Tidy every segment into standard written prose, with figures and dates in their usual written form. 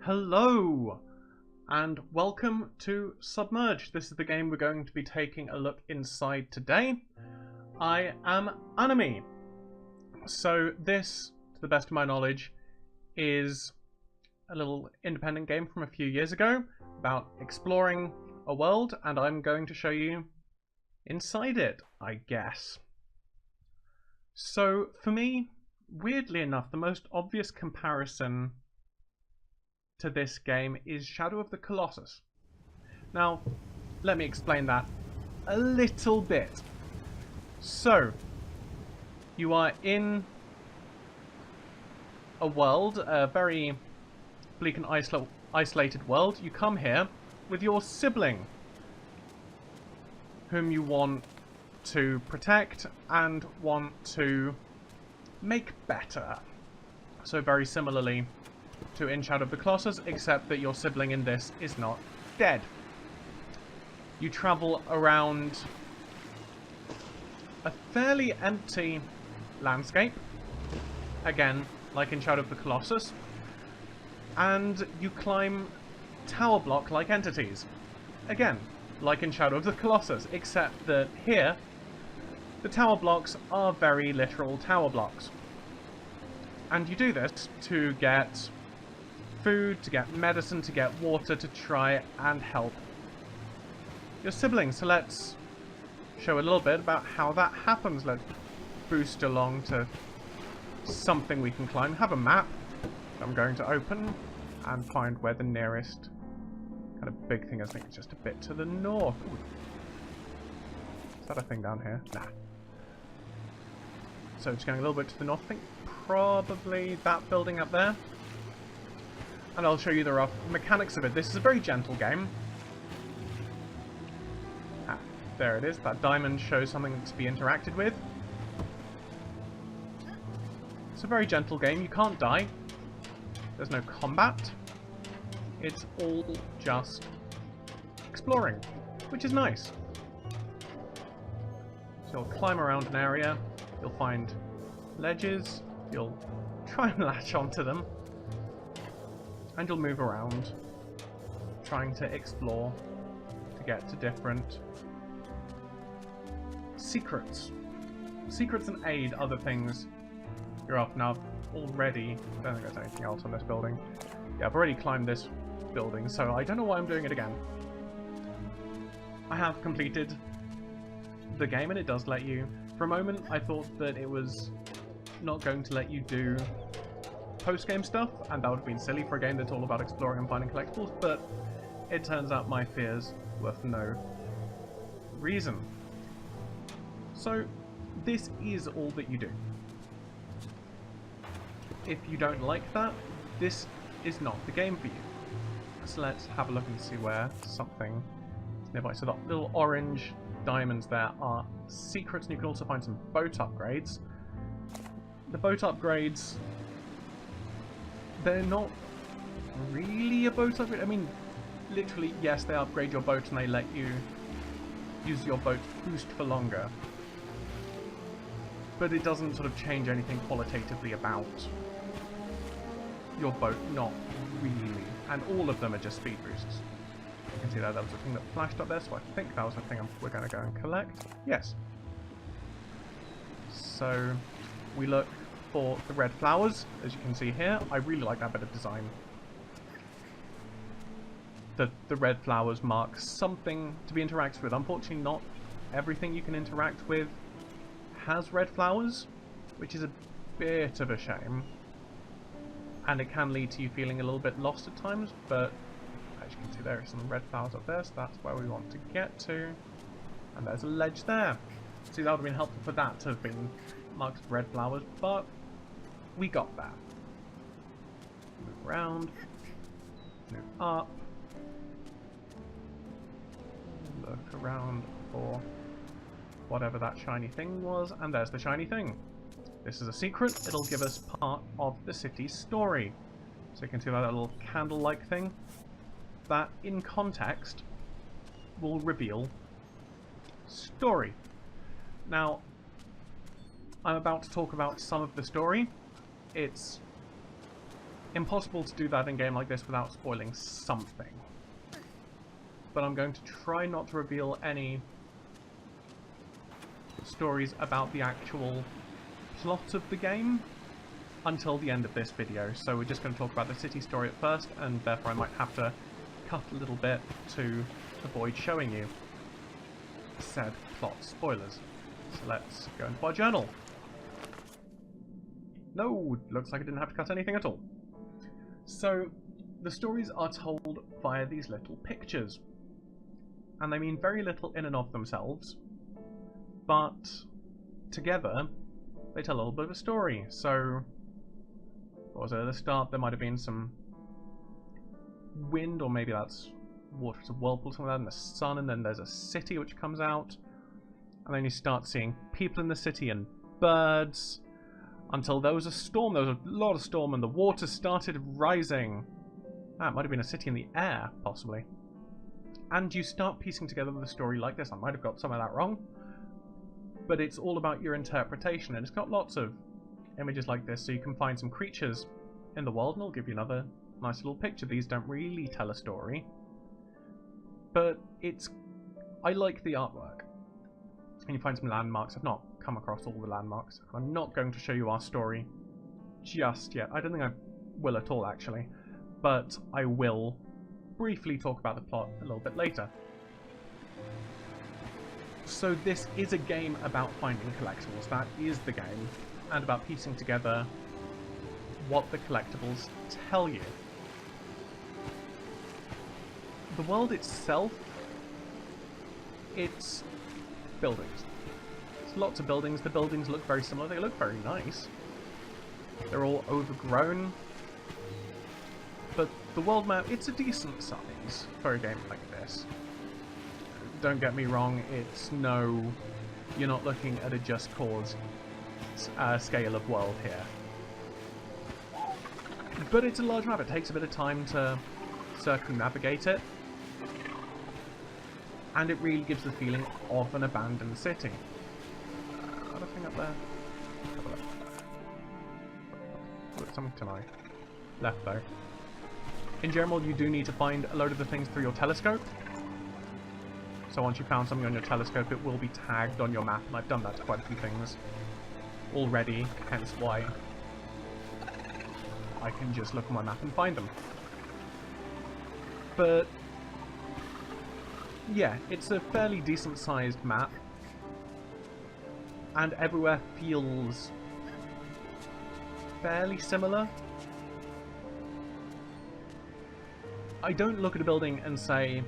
Hello, and welcome to Submerged. This is the game we're going to be taking a look inside today. I am Annemie. So this, to the best of my knowledge, is a little independent game from a few years ago about exploring a world, and I'm going to show you inside it, I guess. So for me, weirdly enough, the most obvious comparison to this game is Shadow of the Colossus. Now, let me explain that a little bit. So, you are in a world, a very bleak and isolated world. You come here with your sibling, whom you want to protect and want to make better. So very similarly to in Shadow of the Colossus, except that your sibling in this is not dead. You travel around a fairly empty landscape, again, like in Shadow of the Colossus, and you climb tower block-like entities, again, like in Shadow of the Colossus, except that here, the tower blocks are very literal tower blocks. And you do this to get food, to get medicine, to get water, to try and help your siblings. So let's show a little bit about how that happens. Let's boost along to something we can climb. Have a map I'm going to open and find where the nearest kind of big thing is. I think it's just a bit to the north. Ooh. Is that a thing down here? Nah. So just going a little bit to the north. I think probably that building up there. And I'll show you the rough mechanics of it. This is a very gentle game. Ah, there it is. That diamond shows something to be interacted with. It's a very gentle game. You can't die. There's no combat. It's all just exploring, which is nice. So you'll climb around an area. You'll find ledges. You'll try and latch onto them. And you'll move around, trying to explore to get to different secrets. Secrets and aid other things you're up. Now, already, I don't think there's anything else on this building. Yeah, I've already climbed this building, so I don't know why I'm doing it again. I have completed the game, and it does let you. For a moment, I thought that it was not going to let you do post-game stuff, and that would have been silly for a game that's all about exploring and finding collectibles, but it turns out my fears were for no reason. So, this is all that you do. If you don't like that, this is not the game for you. So let's have a look and see where something is nearby. So the little orange diamonds there are secrets, and you can also find some boat upgrades. The boat upgrades, they're not really a boat upgrade. I mean, literally, yes, they upgrade your boat and they let you use your boat's boost for longer. But it doesn't sort of change anything qualitatively about your boat, not really. And all of them are just speed boosts. You can see that was a thing that flashed up there, so I think that was the thing we're going to go and collect. Yes. So, we look for the red flowers, as you can see here. I really like that bit of design. The red flowers mark something to be interacted with. Unfortunately, not everything you can interact with has red flowers, which is a bit of a shame. And it can lead to you feeling a little bit lost at times, but as you can see, there are some red flowers up there, so that's where we want to get to. And there's a ledge there. See, that would have been helpful for that to have been marked with red flowers, but we got that. Move around, move up, look around for whatever that shiny thing was, and there's the shiny thing. This is a secret. It'll give us part of the city's story. So you can see that little candle-like thing. That, in context, will reveal story. Now, I'm about to talk about some of the story. It's impossible to do that in a game like this without spoiling something. But I'm going to try not to reveal any stories about the actual plot of the game until the end of this video. So we're just going to talk about the city story at first, and therefore I might have to cut a little bit to avoid showing you said plot spoilers. So let's go into our journal. No, looks like I didn't have to cut anything at all. So the stories are told via these little pictures, and they mean very little in and of themselves, but together they tell a little bit of a story. So what was it at the start? There might have been some wind, or maybe that's water to whirlpool, something like that, and the sun, and then there's a city which comes out, and then you start seeing people in the city and birds, until there was a storm. There was a lot of storm, and the water started rising. It might have been a city in the air, possibly. And you start piecing together the story like this. I might have got some of that wrong, but it's all about your interpretation, and it's got lots of images like this, so you can find some creatures in the world, and it'll give you another nice little picture. These don't really tell a story, but I like the artwork. And you find some landmarks. I've not come across all the landmarks. I'm not going to show you our story just yet. I don't think I will at all, actually, but I will briefly talk about the plot a little bit later. So this is a game about finding collectibles. That is the game, and about piecing together what the collectibles tell you. The world itself, it's buildings. There's lots of buildings. The buildings look very similar. They look very nice. They're all overgrown. But the world map, it's a decent size for a game like this. Don't get me wrong, it's no... You're not looking at a Just Cause scale of world here. But it's a large map. It takes a bit of time to circumnavigate it. And it really gives the feeling of an abandoned city. Got a thing up there? Have a look. Look, something to my left though. In general, you do need to find a load of the things through your telescope. So once you've found something on your telescope, it will be tagged on your map, and I've done that to quite a few things already, hence why I can just look on my map and find them. But yeah, it's a fairly decent sized map, and everywhere feels fairly similar. I don't look at a building and say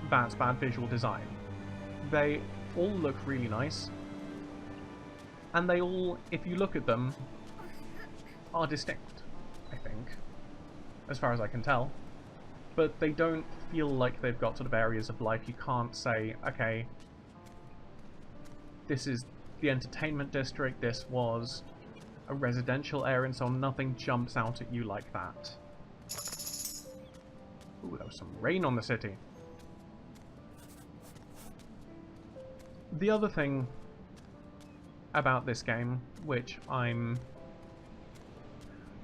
that's bad visual design. They all look really nice, and they all, if you look at them, are distinct, I think, as far as I can tell. But they don't feel like they've got sort of areas of life. You can't say, okay, this is the entertainment district, this was a residential area, and so nothing jumps out at you like that. Ooh, there was some rain on the city. The other thing about this game, which I'm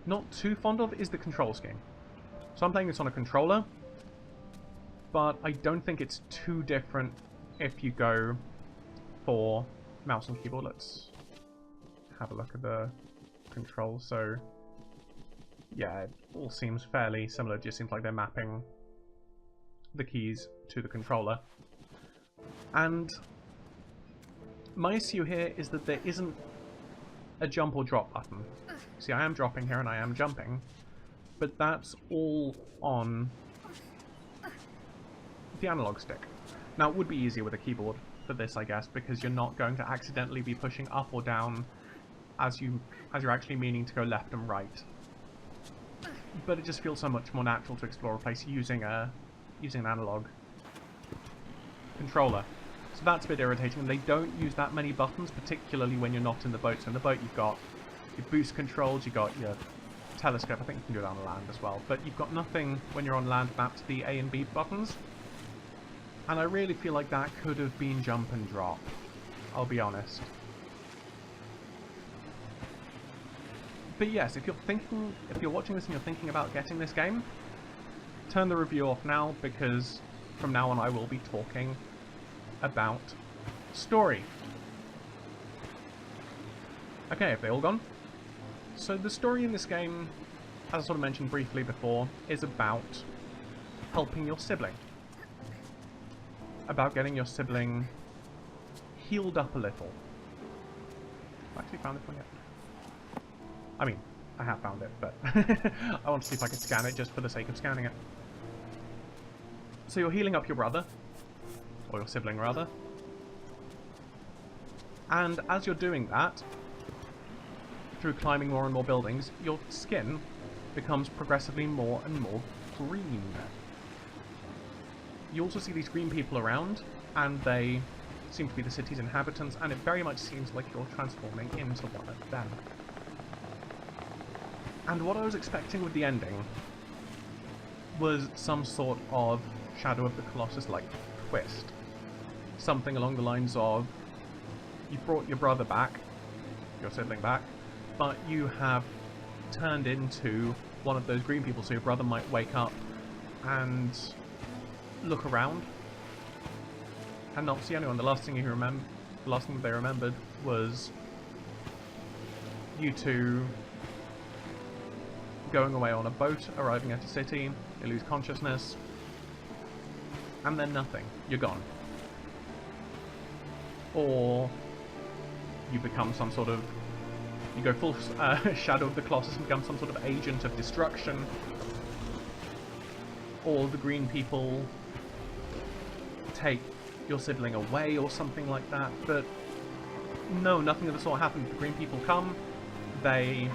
not too fond of, is the control scheme. So I'm playing this on a controller, but I don't think it's too different if you go for mouse and keyboard. Let's have a look at the controls. So yeah, it all seems fairly similar. It just seems like they're mapping the keys to the controller. And my issue here is that there isn't a jump or drop button. See, I am dropping here and I am jumping, but that's all on the analog stick. Now, it would be easier with a keyboard for this, I guess, because you're not going to accidentally be pushing up or down as you're actually meaning to go left and right. But it just feels so much more natural to explore a place using an analog controller. So that's a bit irritating. They don't use that many buttons, particularly when you're not in the boat. So in the boat you've got your boost controls, you've got your telescope. I think you can do it on land as well. But you've got nothing when you're on land mapped to the A and B buttons. And I really feel like that could have been jump and drop. I'll be honest. But yes, if you're watching this and you're thinking about getting this game, turn the review off now, because from now on I will be talking about story. Okay, have they all gone? So the story in this game, as I sort of mentioned briefly before, is about helping your sibling. About getting your sibling healed up a little. Have I actually found this one yet? I mean, I have found it, but I want to see if I can scan it just for the sake of scanning it. So you're healing up your brother, or your sibling rather, and as you're doing that, through climbing more and more buildings, your skin becomes progressively more and more green. You also see these green people around, and they seem to be the city's inhabitants, and it very much seems like you're transforming into one of them. And what I was expecting with the ending was some sort of Shadow of the Colossus-like twist. Something along the lines of, you brought your brother back, your sibling back, but you have turned into one of those green people, so your brother might wake up and look around and not see anyone. The last thing they remembered was you two going away on a boat, arriving at a city, you lose consciousness, and then nothing. You're gone. Or you become some sort of... you go full Shadow of the Colossus and become some sort of agent of destruction. Or the green people take your sibling away or something like that. But no, nothing of the sort happened. The green people come, they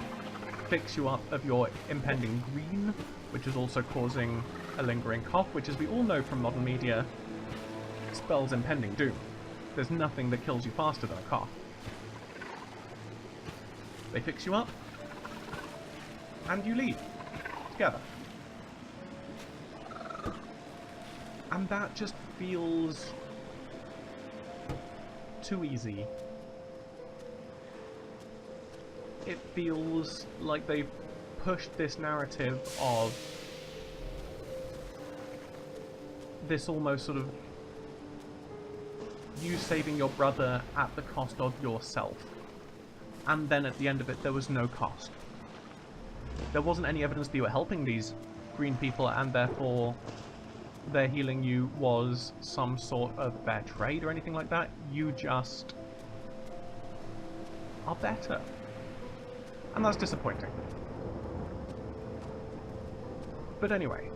fix you up of your impending green, which is also causing a lingering cough, which, as we all know from modern media, spells impending doom. There's nothing that kills you faster than a cough. They fix you up, and you leave together. And that just feels too easy. It feels like they've pushed this narrative of this almost sort of you saving your brother at the cost of yourself. And then at the end of it, there was no cost. There wasn't any evidence that you were helping these green people, and therefore their healing you was some sort of fair trade or anything like that. You just are better. And that's disappointing. But anyway,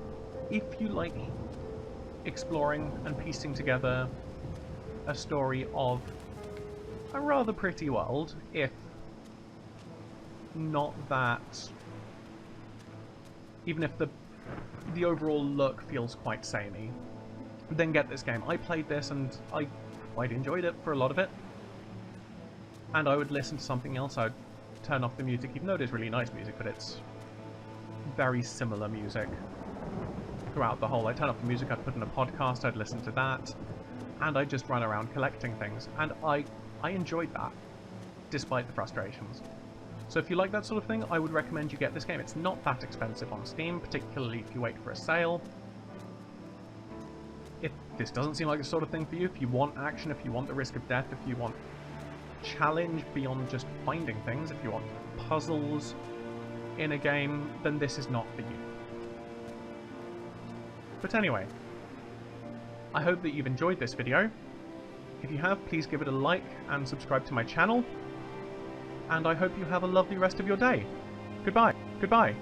if you like exploring and piecing together a story of a rather pretty world, if not that, even if the overall look feels quite samey, then get this game. I played this and I quite enjoyed it for a lot of it, and I would listen to something else. I'd turn off the music, even though it is really nice music, but it's very similar music throughout the whole. I'd turn off the music, I'd put in a podcast, I'd listen to that, and I'd just run around collecting things, and I enjoyed that, despite the frustrations. So if you like that sort of thing, I would recommend you get this game. It's not that expensive on Steam, particularly if you wait for a sale. If this doesn't seem like the sort of thing for you, if you want action, if you want the risk of death, if you want challenge beyond just finding things, if you want puzzles in a game, then this is not for you. But anyway, I hope that you've enjoyed this video. If you have, please give it a like and subscribe to my channel. And I hope you have a lovely rest of your day. Goodbye. Goodbye.